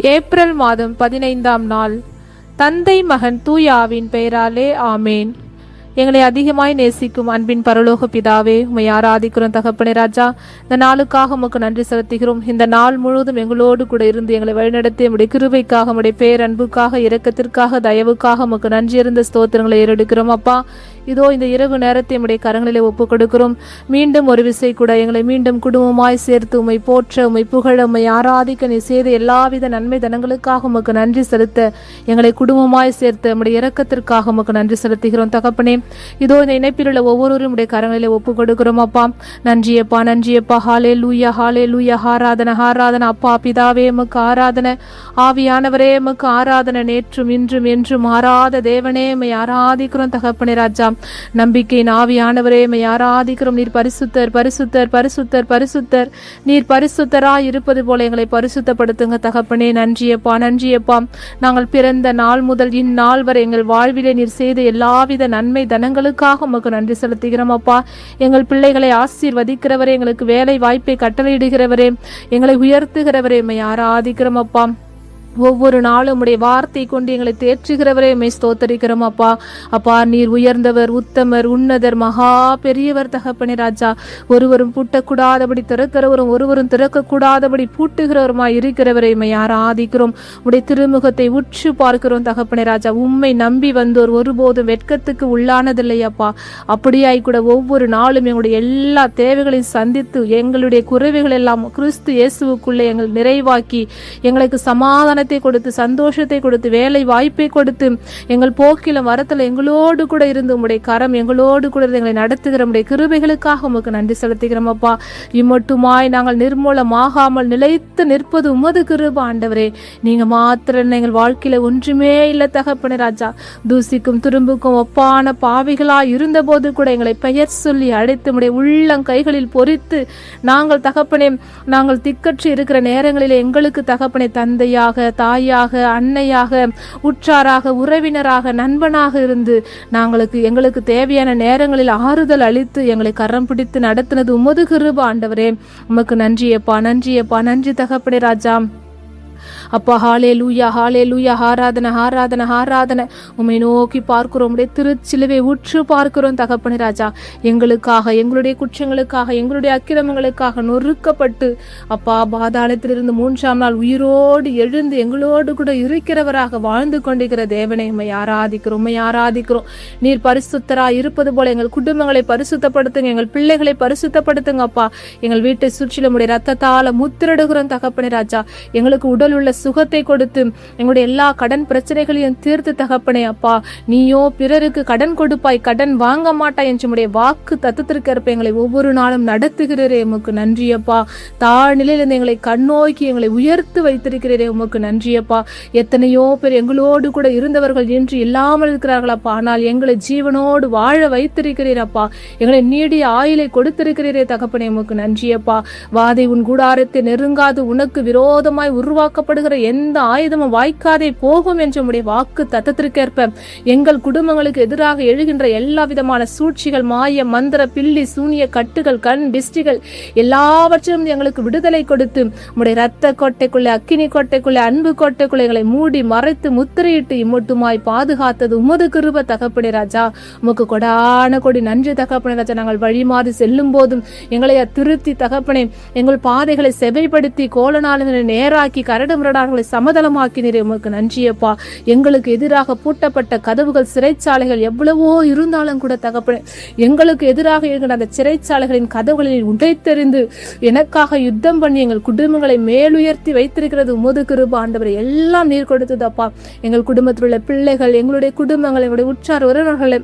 April மாதம் 15ஆம் நாள். தந்தை மகன் தூய ஆவியின் பெயராலே ஆமேன். எங்களை அதிகமாய் நேசிக்கும் அன்பின் பரலோக பிதாவே, உம்மை ஆராதிக்கிறோம் தகப்பனே ராஜா. இந்த நாளுக்காக உமக்கு நன்றி செலுத்துகிறோம். இந்த நாள் முழுவதும் எங்களோடு கூட இருந்து எங்களை வழிநடத்தி உம்முடைய கிருபைக்காக, உம்முடைய பேரன்புக்காக, இரக்கத்திற்காக, தயவுக்காக உமக்கு நன்றி இருந்த ஸ்தோத்திரங்களை ஏறெடுக்கிறோம் அப்பா. இதோ இந்த இரவு நேரத்தை உம்முடைய கரங்களிலே ஒப்புக் கொடுக்கிறோம். மீண்டும் ஒரு விசை கூட எங்களை மீண்டும் குடும்பமாய் சேர்த்து உம்மை போற்ற, உம்மை புகழ, உம்மை ஆராதிக்க நீ செய்த எல்லாவித நன்மை தனங்களுக்காக உமக்கு நன்றி செலுத்த, எங்களை குடும்பமாய் சேர்த்து உம்முடைய இரக்கத்திற்காக உமக்கு நன்றி செலுத்துகிறோம் தகப்பனே. இதோ இந்த இணைப்பில் உள்ள ஒவ்வொருவரும் உடைய கரங்களிலே ஒப்புக் கொடுக்கிறோம் அப்பா. நன்றியப்பா, நன்றியப்பா. ஹாலே லூயா, ஹாலே லூயா. ஆராதனை, ஆராதனை அப்பா பிதாவே உமக்கு ஆராதனை. ஆவியானவரே உமக்கு ஆராதனை. நேற்றும் இன்றும் என்றும் மாறாத தேவனே உம்மை ஆராதிக்கிறோம் தகப்பனே ராஜா. நம்பிக்கையின் ஆவியானவரே உம்மை ஆராதிக்கிறோம். நீர் பரிசுத்தர், பரிசுத்தர், பரிசுத்தர், பரிசுத்தர். நீர் பரிசுத்தராய் இருப்பது போல எங்களை பரிசுத்தப்படுத்துங்க தகப்பனே. நன்றியப்பா, நன்றியப்பா. நாங்கள் பிறந்த நாள் முதல் இந்நாள் வரை எங்கள் வாழ்விலே நீர் செய்த எல்லாவித நன்மை தனங்களுக்காக உமக்கு நன்றி செலுத்துகிறோம் அப்பா. எங்கள் பிள்ளைகளை ஆசீர்வதிக்கிறவரே, எங்களுக்கு வேலை வாய்ப்பை கட்டளையிடுகிறவரே, எங்களை உயர்த்துகிறவரே உம்மை ஆராதிக்கிறோம் அப்பா. ஒவ்வொரு நாளும் உடைய வார்த்தை கொண்டு எங்களை தேற்றுகிறவரே உம்மை ஸ்தோத்தரிக்கிறோம் அப்பா. அப்பா, நீர் உயர்ந்தவர், உத்தமர், உன்னதர், மகா பெரியவர் தகப்பனே ராஜா. ஒருவரும் பூட்டக்கூடாதபடி திறக்கிறவரும் ஒருவரும் திறக்கக்கூடாதபடி பூட்டுகிறவருமாய் இருக்கிறவரை உம்மை ஆராதிக்கிறோம். உடைய திருமுகத்தை உற்று பார்க்கிறோம் தகப்பனே ராஜா. உம்மை நம்பி வந்தோர் ஒருபோதும் வெட்கத்துக்கு உள்ளானதில்லை அப்பா. அப்படியாய் கூட ஒவ்வொரு நாளும் எங்களுடைய எல்லா தேவைகளையும் சந்தித்து எங்களுடைய குறைவுகள் எல்லாம் கிறிஸ்து இயேசுவுக்குள்ளே எங்கள் நிறைவாக்கி எங்களுக்கு சமாதான கொடுத்து, சந்தோஷத்தை கொடுத்து, வேலை வாய்ப்பை கொடுத்து, எங்கள் போக்கிலும் வரத்துல எங்களோடு கூட இருந்து உம்முடைய கரம் எங்களோடு கூட இருந்து எங்களை நடத்துகிற உம்முடைய கிருபைகளுக்காக உமக்கு நன்றி செலுத்துகிறோம் அப்பா. இம்மட்டுமாய் நாங்கள் நிர்மூலமாகாமல் நிலைத்து நிற்பது உமது கிருபை ஆண்டவரே. நீங்க மாத்திரம் எங்கள் வாழ்க்கையில ஒன்றுமே இல்லை தகப்பனே ராஜா. தூசிக்கும் துரும்புக்கும் ஒப்பான பாவிகளாய் இருந்த போது கூட எங்களை பெயர் சொல்லி அழைத்து உம்முடைய உள்ளம் கைகளில் பொறித்து நாங்கள் தகப்பனே, நாங்கள் திக்கற்று இருக்கிற நேரங்களில் எங்களுக்கு தகப்பனே தந்தையாக, தாயாக, அன்னையாக, உற்றாராக, உறவினராக, நண்பனாக இருந்து எங்களுக்கு தேவையான நேரங்களில் ஆறுதல் அளித்து எங்களை கரம் பிடித்து நடத்தினது உமது கிருபை ஆண்டவரே. உமக்கு நன்றியப்பா, நன்றியப்பா, நன்றி தகப்பனே ராஜா. அப்பா, ஹாலே லூயா, ஹாலே லூயா. ஆராதனை, ஆராதனை, ஆராதனை. உம்மை நோக்கி பார்க்கிறோம், உடைய திருச்சிலுவை உற்று பார்க்கிறோம் தகப்பனே ராஜா. எங்களுக்காக, எங்களுடைய குற்றங்களுக்காக, எங்களுடைய அக்கிரமங்களுக்காக நொறுக்கப்பட்டு அப்பா பாதாளத்திலிருந்து 3ஆம் நாள் உயிரோடு எழுந்து எங்களோடு கூட இருக்கிறவராக வாழ்ந்து கொண்டிருக்கிற தேவனை உம்மை ஆராதிக்கிறோம், உம்மை ஆராதிக்கிறோம். நீர் பரிசுத்தராய் இருப்பது போல எங்கள் குடும்பங்களை பரிசுத்தப்படுத்துங்க, எங்கள் பிள்ளைகளை பரிசுத்தப்படுத்துங்க அப்பா. எங்கள் வீட்டை சுற்றிலும் உடைய ரத்தத்தால முத்திரிடுகிறோம் தகப்பனே ராஜா. எங்களுக்கு உடல் உள்ள சுகத்தை கொடுத்து எங்களுடைய எல்லா கடன் பிரச்சனைகளையும் தீர்த்து தகப்பனே அப்பா. நீயோ பிறருக்கு கடன் கொடுப்பாய், கடன் வாங்க மாட்டாய் என்று வாக்கு தத்துவத்திற்கு எங்களை ஒவ்வொரு நாளும் நடத்துகிறீரே, உமக்கு நன்றியப்பா. தாழ்நிலையிலிருந்து எங்களை கண்ணோக்கி எங்களை உயர்த்து வைத்திருக்கிறீரே, உமக்கு நன்றியப்பா. எத்தனையோ பேர் எங்களோடு கூட இருந்தவர்கள் என்று இல்லாமல் இருக்கிறார்கள் அப்பா. ஆனால் எங்களை ஜீவனோடு வாழ வைத்திருக்கிறீரப்பா. எங்களை நீடிய ஆயுளை கொடுத்திருக்கிறீரே தகப்பனே, உமக்கு நன்றியப்பா. வாதை உன் கூடாரத்தை நெருங்காது, உனக்கு விரோதமாய் உருவாக்கப்படுகிற எந்த ஆயுதமும் வாய்க்காதே போகும் என்று உம்முடைய வாக்கு தத்தத்திற்கேற்ப எங்கள் குடும்பங்களுக்கு எதிராக எழுகின்ற எல்லா விதமான சூழ்ச்சிகள், மாய மந்திர, பில்லி சூனிய கட்டுகள், கண் திஷ்டிகள் எல்லாவற்றிலும் எங்களுக்கு விடுதலை கொடுத்து உம்முடைய ரத்த கோட்டைக்குள்ளே, அக்கினி கோட்டைக்குள்ளே, அன்பு கோட்டைக்குள்ளே எங்களை மூடி மறைத்து முத்திரையிட்டு இம்மட்டுமாய் பாதுகாத்தது உமது கிருபை தகப்பனே ராஜா. உமக்கு கொடான கொடி நன்றி தகப்பனே ராஜா. நாங்கள் வழிமாறி செல்லும் போதும் எங்களை திருத்தி தகப்பனே, எங்கள் பாதைகளை செவைப்படுத்தி கோலநாளங்களை நேராக்கி கரடு முரடார்களை சமதளமாக்கினீரே, உமக்கு நன்றியப்பா. எங்களுக்கு எதிராக பூட்டப்பட்ட கதவுகள், சிறைச்சாலைகள் எவ்வளவோ இருந்தாலும் கூட தகப்பனே, எங்களுக்கு எதிராக இருக்கிற அந்த சிறைச்சாலைகளின் கதவுகளில் உடைத்தெறிந்து எனக்காக யுத்தம் பண்ணி எங்கள் குடும்பங்களை மேலுயர்த்தி வைத்திருக்கிறது உமது கிருபை ஆண்டவரே. எல்லாம் நீர் கொடுத்ததப்பா. எங்கள் குடும்பத்தில் உள்ள பிள்ளைகள், எங்களுடைய குடும்பங்கள், எங்களுடைய உற்றார் உறவினர்களை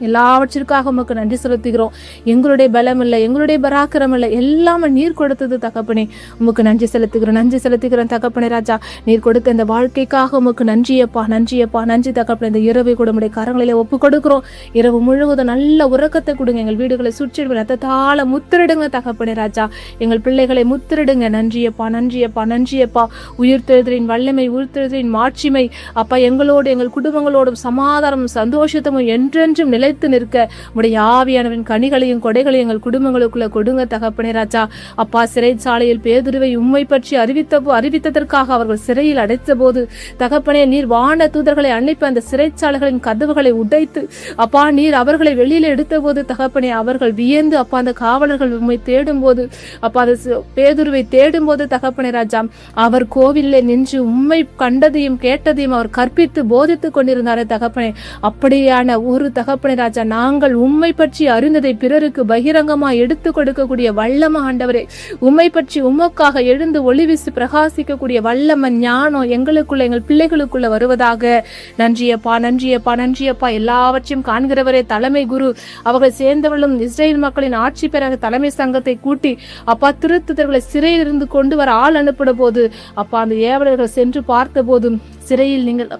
எல்லாவற்றிற்காக உமக்கு நன்றி செலுத்துகிறோம். எங்களுடைய பலம் இல்லை, எங்களுடைய பராக்கிரம் இல்லை, எல்லாமே நீர் கொடுத்தது தகப்பனே, உமக்கு நன்றி செலுத்துகிறோம், நன்றி செலுத்துகிறோம் தகப்பனே ராஜா. நீர் கொடுத்த இந்த வாழ்க்கைக்காக உமக்கு நன்றியப்பா, நன்றியப்பா, நன்றி தகப்பனே. இந்த இரவை கூட உடைய கரங்களிலே ஒப்பு கொடுக்கிறோம். இரவு முழுவதும் நல்ல உறக்கத்தை கொடுங்க. எங்கள் வீடுகளை சுற்றிடுங்க, ரத்தத்தால முத்திரிடுங்க தகப்பனே ராஜா. எங்கள் பிள்ளைகளை முத்திரிடுங்க. நன்றியப்பா, நன்றியப்பா, நன்றியப்பா. உயிர்த்தெழுதலின் வல்லமை, உயிர்த்தெழுதலின் மாட்சிமை அப்பா எங்களோடு, எங்கள் குடும்பங்களோடும் சமாதானமும் சந்தோஷத்தமும் என்றென்றும் நிலை நிலைத்து நிற்க உடைய ஆவியானவரின் கனிகளையும் கொடைகளையும் எங்கள் குடும்பங்களுக்குள்ள கொடுங்க தகப்பனே ராஜா. அப்பா, சிறைச்சாலையில் பேதுருவை உம்மை பற்றி அறிவித்ததற்காக அவர்கள் சிறையில் அடைத்த போது தகப்பனே, நீர் வான தூதர்களை அனுப்பி அந்த சிறைச்சாலைகளின் கதவுகளை உடைத்து அப்பா நீர் அவர்களை வெளியில எடுத்த போது தகப்பனே, அவர்கள் வியந்து அப்பா அந்த காவலர்கள் உம்மை தேடும் போது அப்பா அந்த பேதுருவை தேடும் போது தகப்பனே ராஜா, அவர் கோவிலே நின்று உம்மை கண்டதையும் கேட்டதையும் அவர் கற்பித்து போதித்துக் கொண்டிருந்தாரே தகப்பனே, அப்படியான ஒரு தகப்பனே ராஜா, நாங்கள் உம்மை பற்றி அறிந்ததை பிறருக்கு பகிரங்கமா எடுத்து கொடுக்கக்கூடிய வல்லம ஆண்டவரே, உம்மை பற்றி உமக்காக எழுந்து ஒளிவிசி பிரகாசிக்கக்கூடிய வல்லம ஞானம் எங்களுக்குள்ள எங்கள் பிள்ளைகளுக்குள்ள வருவதாக. நன்றியப்பா, நன்றியப்பா, நன்றியப்பா. எல்லாவற்றையும் காண்கிறவரே தலைமை குரு அவர்கள் சேர்ந்தவர்களும் இஸ்ரேல் மக்களின் ஆட்சி பெற தலைமை சங்கத்தை கூட்டி அப்பா திருத்துதர்களை சிறையில் இருந்து கொண்டு வர ஆள் அனுப்பின போது அப்பா அந்த ஏவலர்கள் சென்று பார்த்த போதும் சிறையில் நீங்கள்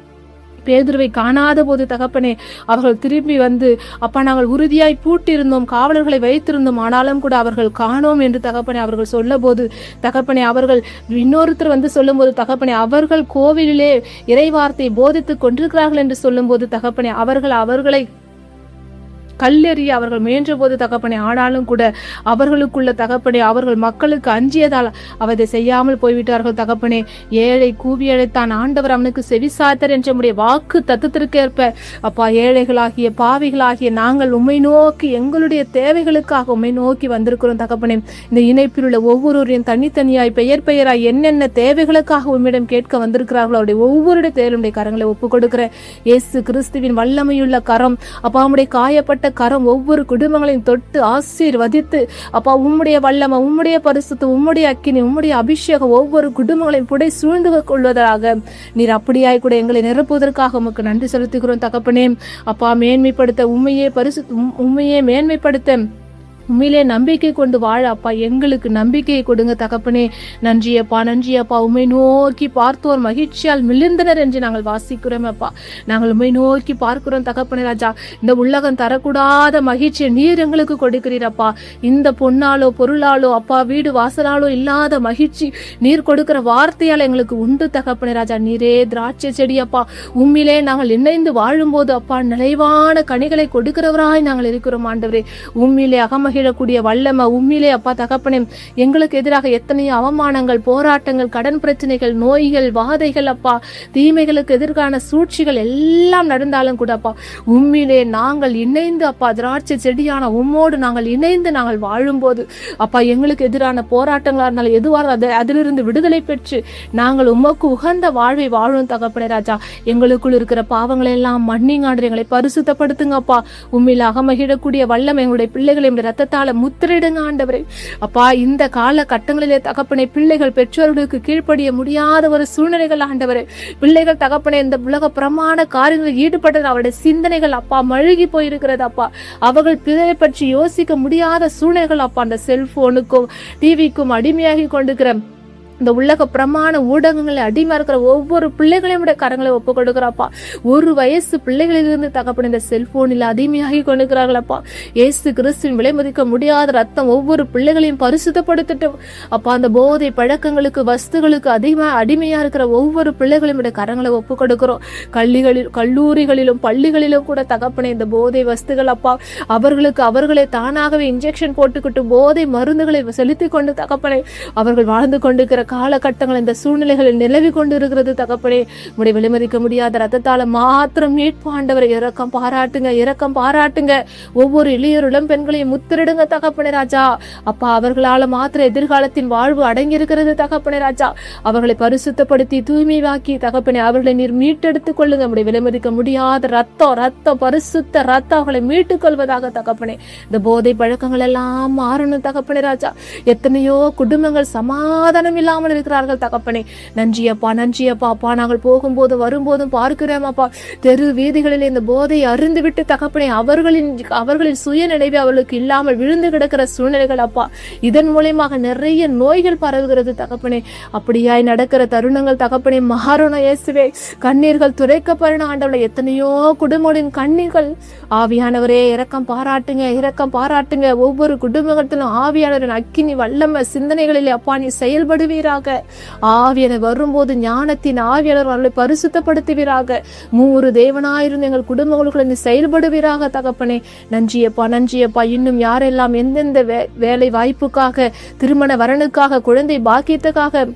பேதுருவை காணாத போது தகப்பனே, அவர்கள் திரும்பி வந்து அப்பா நாங்கள் உறுதியாய் பூட்டியிருந்தோம், காவலர்களை வைத்திருந்தோம், ஆனாலும் கூட அவர்கள் காணோம் என்று தகப்பனே அவர்கள் சொல்ல போது தகப்பனே, அவர்கள் இன்னொருத்தர் வந்து சொல்லும் போது தகப்பனே, அவர்கள் கோவிலிலே இறைவார்த்தை போதித்துக் கொண்டிருக்கிறார்கள் என்று சொல்லும் போது தகப்பனே, அவர்களை கல்லெறிய அவர்கள் முயன்ற போது தகப்பனே, ஆனாலும் கூட அவர்களுக்குள்ள தகப்பனே அவர்கள் மக்களுக்கு அஞ்சியதால் அவதை செய்யாமல் போய்விட்டார்கள் தகப்பனே. ஏழை கூவி அழைத்தான், ஆண்டவர் அவனுக்கு செவிசாய்த்தார் என்ற நம்முடைய வாக்கு தத்துவத்திற்கேற்ப அப்பா ஏழைகளாகிய பாவிகளாகிய நாங்கள் உம்மை நோக்கி எங்களுடைய தேவைகளுக்காக உம்மை நோக்கி வந்திருக்கிறோம் தகப்பனே. இந்த இணைப்பில் உள்ள ஒவ்வொருவரையும் தனித்தனியாய் பெயராய் என்னென்ன தேவைகளுக்காக உம்மிடம் கேட்க வந்திருக்கிறார்களோ அவருடைய ஒவ்வொருடைய தேவையுடைய கரங்களை ஒப்புக் கொடுக்கிற இயேசு கிறிஸ்துவின் வல்லமையுள்ள கரம் அப்பா உம்முடைய காயப்பட்ட கரம் ஒவ்வொரு குடும்பங்களையும் தொட்டு ஆசீர்வதித்து அப்பா உம்முடைய வல்லமை, உம்முடைய பரிசுத்தம், உம்முடைய அக்கினி, உம்முடைய அபிஷேகம் ஒவ்வொரு குடும்பங்களையும் புடை சூழ்ந்து கொள்வதாக நீர் அப்படியாய் கூட எங்களை நிரப்புவதற்காக உமக்கு நன்றி செலுத்துகிறோம் தகப்பனே. அப்பா மேன்மைப்படுத்த உண்மையே மேன்மைப்படுத்த உண்மையிலே நம்பிக்கை கொண்டு வாழ அப்பா எங்களுக்கு நம்பிக்கையை கொடுங்க தகப்பனே. நன்றியப்பா, நன்றியப்பா. உண்மை நோக்கி பார்த்தோர் மகிழ்ச்சியால் மிளிர்ந்தனர் என்று நாங்கள் வாசிக்கிறோம் அப்பா. நாங்கள் உண்மை நோக்கி பார்க்கிறோம் தகப்பனே ராஜா. இந்த உலகம் தரக்கூடாத மகிழ்ச்சியை நீர் எங்களுக்கு கொடுக்கிறீரப்பா. இந்த பொன்னாலோ பொருளாலோ அப்பா வீடு வாசலாலோ இல்லாத மகிழ்ச்சி நீர் கொடுக்கிற வார்த்தையால் எங்களுக்கு உண்டு தகப்பனே ராஜா. நீரே திராட்சை செடியப்பா, உண்மையிலே நாங்கள் இணைந்து வாழும்போது அப்பா நிறைவான கனிகளை கொடுக்கிறவராய் நாங்கள் இருக்கிறோம் ஆண்டவரே. உண்மையிலே அகமகிழக்கூடிய வல்லமை உண்மையிலே அப்பா தகப்பனே, எங்களுக்கு எதிராக எத்தனையோ அவமானங்கள், போராட்டங்கள், கடன் பிரச்சனைகள், நோய்கள், வாதைகள் அப்பா, தீமைகளுக்கு எதிர்கான சூழ்ச்சிகள் எல்லாம் நடந்தாலும் கூட அப்பா உண்மையிலே நாங்கள் இணைந்து அப்பா திராட்சை செடியான உம்மோடு நாங்கள் இணைந்து நாங்கள் வாழும்போது அப்பா எங்களுக்கு எதிரான போராட்டங்களா இருந்தாலும் எதுவாக அதிலிருந்து விடுதலை பெற்று நாங்கள் உமக்கு உகந்த வாழ்வை வாழும் தகப்பனே ராஜா. எங்களுக்குள் இருக்கிற பாவங்களை எல்லாம் மன்னிங்காண்டு எங்களை பரிசுத்தப்படுத்துங்கப்பா. உண்மையில அகமகிழக்கூடிய வல்லமை எங்களுடைய பிள்ளைகளை ரத்தத்தால முத்திரிடுங்க ஆண்டவரே. அப்பா இந்த கால கட்டங்களிலே தகப்பனை பிள்ளைகள் பெற்றோர்களுக்கு கீழ்ப்படிய முடியாத ஒரு சூழ்நிலைகள் ஆண்டவரே. பிள்ளைகள் தகப்பனை இந்த உலக பிரமாண காரியங்களில் ஈடுபட்டது அவருடைய சிந்தனைகள் அப்பா மழுகி போயிருக்கிறது அப்பா. அவர்கள் பிறரை பற்றி யோசிக்க முடியாத சூழ்நிலைகள் அப்பா. அந்த செல்போனுக்கும் டிவிக்கும் அடிமையாகி கொண்டிருக்கிற இந்த உலக பிரமாண ஊடகங்களை அடிமை இருக்கிற ஒவ்வொரு பிள்ளைகளையும் கரங்களை ஒப்பு கொடுக்குறாப்பா. ஒரு வயசு பிள்ளைகளிலிருந்து தகப்பன இந்த செல்போனில் அடிமையாகி கொண்டிருக்கிறார்களப்பா. இயேசு கிறிஸ்துவின் விலை மதிக்க முடியாத ரத்தம் ஒவ்வொரு பிள்ளைகளையும் பரிசுத்தப்படுத்தட்டும் அப்பா. அந்த போதை பழக்கங்களுக்கு வஸ்துகளுக்கு அடிமையா இருக்கிற ஒவ்வொரு பிள்ளைகளையும் கரங்களை ஒப்பு கொடுக்கிறோம். கல்லூரிகளிலும் பள்ளிகளிலும் கூட தகப்பனே இந்த போதை வஸ்துகள் அப்பா அவர்களே தானாகவே இன்ஜெக்ஷன் போட்டுக்கிட்டு போதை மருந்துகளை செலுத்தி கொண்டு தகப்பனே அவர்கள் வாழ்ந்து கொண்டிருக்கிற காலகட்டங்கள் இந்த சூழ்நிலைகளில் நிலவி கொண்டு இருக்கிறது தகப்பனே. உடைய விலைமதிக்க முடியாத ரத்தத்தால மாத்திரம் மீட்பு ஆண்டவரை இரக்கம் பாராட்டுங்க. ஒவ்வொரு இளையோரும் பெண்களையும் முத்திரிடுங்க தகப்பனே ராஜா. அப்பா அவர்களால மாத்திர எதிர்காலத்தின் வாழ்வு அடங்கி இருக்கிறது தகப்பனே ராஜா. அவர்களை பரிசுத்தப்படுத்தி தூய்மையாக்கி தகப்பனே அவர்களை நீர் மீட்டெடுத்துக் கொள்ளுங்க. உடைய விலைமதிக்க முடியாத ரத்தம் பரிசுத்த ரத்தம் அவர்களை மீட்டுக் கொள்வதாக தகப்பனே. இந்த போதை பழக்கங்கள் எல்லாம் மாறணும் தகப்பனே ராஜா. எத்தனையோ குடும்பங்கள் சமாதானம் இல்லாமல் இருக்கிறார்கள் தகப்பனே. நன்றியப்பா அப்பா. நாங்கள் போகும்போது வரும்போதும் பார்க்கிறோம் அப்பா. தெரு வீதிகளில் இந்த போதை அருந்து விட்டு தகப்பனே அவர்களின் சுய நினைவு அவர்களுக்கு இல்லாமல் விழுந்து கிடக்கிற சூழ்நிலைகள் அப்பா. இதன் மூலமாக நிறைய நோய்கள் பரவுகிறது தகப்பனே. அப்படியாய் நடக்கிற தருணங்கள் தகப்பனே மாறணும் இயேசுவே. கண்ணீர்கள் துரைக்கப்படணும் ஆண்டவரே. எத்தனையோ குடும்பங்களின் கண்ணீர்கள் ஆவியானவரே இரக்கம் பாராட்டுங்க. ஒவ்வொரு குடும்பத்திலும் ஆவியானவரின் அக்கினி வல்லமை சிந்தனைகளிலே அப்பா நீ செயல்படுவீர் செய்வீராக. ஆவியானவர் வரும்போது ஞானத்தின் ஆவியானவர் அவர்களை பரிசுத்தப்படுத்துவீராக. 3 தேவனாயிருந்து எங்கள் குடும்பங்களுக்குள்ள செயல்படுவீராக தகப்பனே. நன்றியப்பா, நன்றியப்பா. இன்னும் யாரெல்லாம் எந்தெந்த வேலை வாய்ப்புக்காக, திருமண வரனுக்காக, குழந்தை பாக்கியத்துக்காக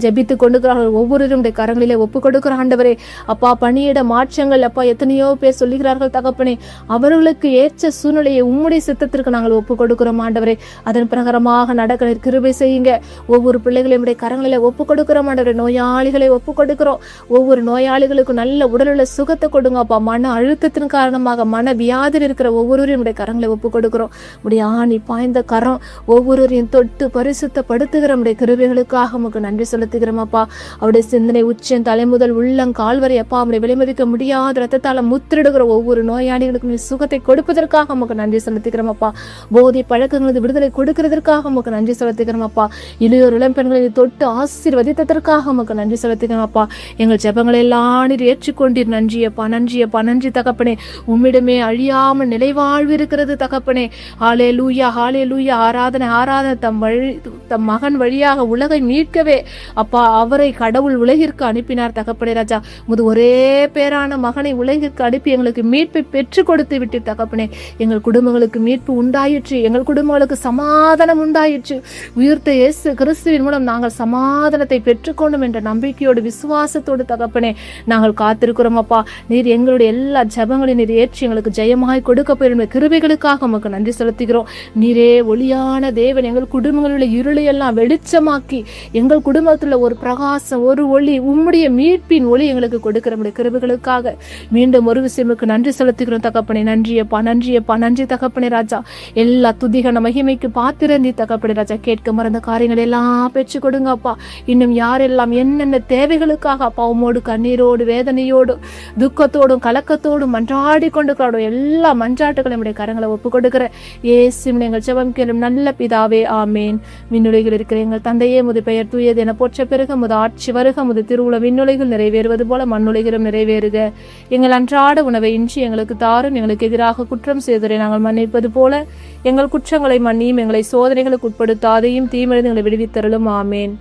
ஜெபித்து கொண்டுக்கிறார்கள் ஒவ்வொருவருடைய கரங்களிலே ஒப்பு கொடுக்கிற ஆண்டவரே அப்பா, பணியிட மாற்றங்கள் அப்பா எத்தனையோ பேர் சொல்லுகிறார்கள் தகப்பனே. அவர்களுக்கு ஏற்ற சூழ்நிலையை உம்முடைய சித்தத்திற்கு நாங்கள் ஒப்பு கொடுக்கிறோம் ஆண்டவரே. அதன் பிரகாரமாக நடக்க கிருபை செய்யுங்க. ஒவ்வொரு பிள்ளைகளையும் கரங்களிலே ஒப்பு கொடுக்கிறோம் ஆண்டவரே. நோயாளிகளை ஒப்பு கொடுக்கிறோம். ஒவ்வொரு நோயாளிகளுக்கும் நல்ல உடலுள்ள சுகத்தை கொடுங்க அப்பா. மன அழுத்தத்தின் காரணமாக மன வியாதியில் இருக்கிற ஒவ்வொருவரையும் கரங்களை ஒப்பு கொடுக்கிறோம். உடைய ஆணி பாய்ந்த கரம் ஒவ்வொருவரையும் தொட்டு பரிசுத்தப்படுத்துகிற உடைய கிருபைகளுக்காக உமக்கு நன்றி செலுத்துகிறோம் அப்பா. அவருடைய சிந்தனை உச்சம் தலைமுதல் உள்ளங்கால் வரை அப்பா அவருடைய விலைமதிக்க முடியாத ரத்தத்தால முத்திரிடுகிற ஒவ்வொரு நோயாளிகளுக்கும் சுகத்தை கொடுப்பதற்காக உமக்கு நன்றி செலுத்துகிறோம் அப்பா. போதை பழக்கங்களது விடுதலை கொடுக்கிறதற்காக உமக்கு நன்றி செலுத்துகிறோம் அப்பா. இளையோர் இளம்பெண்களை தொட்டு ஆசீர்வதித்ததற்காக உமக்கு நன்றி செலுத்துகிறோம் அப்பா. எங்கள் ஜெபங்களை எல்லாம் நீர் ஏற்றுக்கொண்டீர். நன்றியப்பா, நன்றியப்பா, நன்றி தகப்பனே. உம்மிடமே அழியாமல் நிலைவாழ்வு இருக்கிறது தகப்பனே. ஹல்லேலூயா, ஹல்லேலூயா. ஆராதனை, ஆராதனை. தம் மகன் வழியாக உலகை மீட்கவே அப்பா அவரை கடவுள் உலகிற்கு அனுப்பினார் தகப்பனே ராஜா. ஒரே பேரான மகனை உலகிற்கு அனுப்பி எங்களுக்கு மீட்பை பெற்று கொடுத்து விட்டு தகப்பனே. எங்கள் குடும்பங்களுக்கு மீட்பு உண்டாயிற்று. எங்கள் குடும்பங்களுக்கு சமாதானம் உண்டாயிற்று. உயிர்த்த இயேசு கிறிஸ்துவின் மூலம் நாங்கள் சமாதானத்தை பெற்றுக்கொண்டோம் என்ற நம்பிக்கையோடு விசுவாசத்தோடு தகப்பனே நாங்கள் காத்திருக்கிறோம் அப்பா. நீர் எங்களுடைய எல்லா ஜெபங்களையும் நீர் ஏற்றி எங்களுக்கு ஜெயமாய் கொடுக்க போகிற கிருபைகளுக்காக உமக்கு நன்றி செலுத்துகிறோம். நீரே ஒளியான தேவன். எங்கள் குடும்பங்களில் இருளை எல்லாம் வெளிச்சமாக்கி எங்கள் குடும்பத்தில் ஒரு பிரகாசம், ஒரு ஒளி, உம்முடைய மீட்பின் ஒளி எங்களுக்கு கொடுக்கிற கிருபைகளுக்காக மீண்டும் ஒரு விஷயமுக்கு நன்றி செலுத்துகிறோம் தகப்பனே. நன்றியப்பா, நன்றியப்பா, நன்றி தகப்பனே ராஜா. எல்லா துதிகன மகிமைக்கு பாத்திரந்தி தகப்பனே ராஜா. கேட்க மறந்த காரியங்கள் எல்லாம் பெற்று கொடுங்க அப்பா. இன்னும் யாரெல்லாம் என்னென்ன தேவைகளுக்காக அப்பா உம்மோடு கண்ணீரோடு வேதனையோடு துக்கத்தோடும் கலக்கத்தோடும் மன்றாடி கொண்டு எல்லா மன்றாட்டுகளையும் நம்முடைய கரங்களை ஒப்பு கொடுக்கிற இயேசு எங்கள் ஜெபம் கேளும் நல்ல பிதாவே, ஆமேன். விண்ணுலகில் இருக்கிற எங்கள் தந்தையே, முது பெயர் தூயது என போற்ற பெருக, முது ஆட்சி வருக, முது திருவுள விண்ணுலகில் நிறைவேறுவது போல மண்ணுலகிலும் நிறைவேறுக. எங்கள் அன்றாட உணவை இன்றி எங்களுக்கு தாரும். எங்களுக்கு எதிராக குற்றம் செய்தவரை நாங்கள் மன்னிப்பது போல எங்கள் குற்றங்களை மன்னியும். எங்களை சோதனைகளுக்கு உட்படுத்தாதையும் தீமையிலிருந்து எங்களை விடுவித்தருளும். ஆமேன்.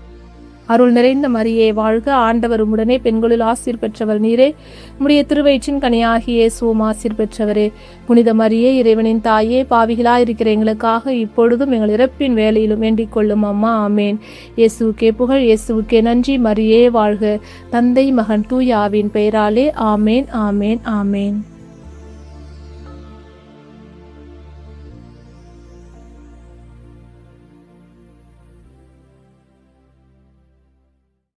அருள் நிறைந்த மரியே வாழ்க, ஆண்டவர் உம்முடனே, பெண்களில் ஆசீர் பெற்றவர் நீரே. உம்முடைய திருவயிற்றின் கனியாகிய இயேசுவும் ஆசீர் பெற்றவரே. புனித மரியே, இறைவனின் தாயே, பாவிகளாயிருக்கிற எங்களுக்காக இப்பொழுதும் எங்கள் இறப்பின் வேலையிலும் வேண்டிக் கொள்ளும் அம்மா. ஆமேன். இயேசுவுக்கே புகழ், இயேசுவுக்கே நன்றி. மரியே வாழ்க. தந்தை, மகன், தூய ஆவியின் பெயராலே. ஆமேன், ஆமேன், ஆமேன்.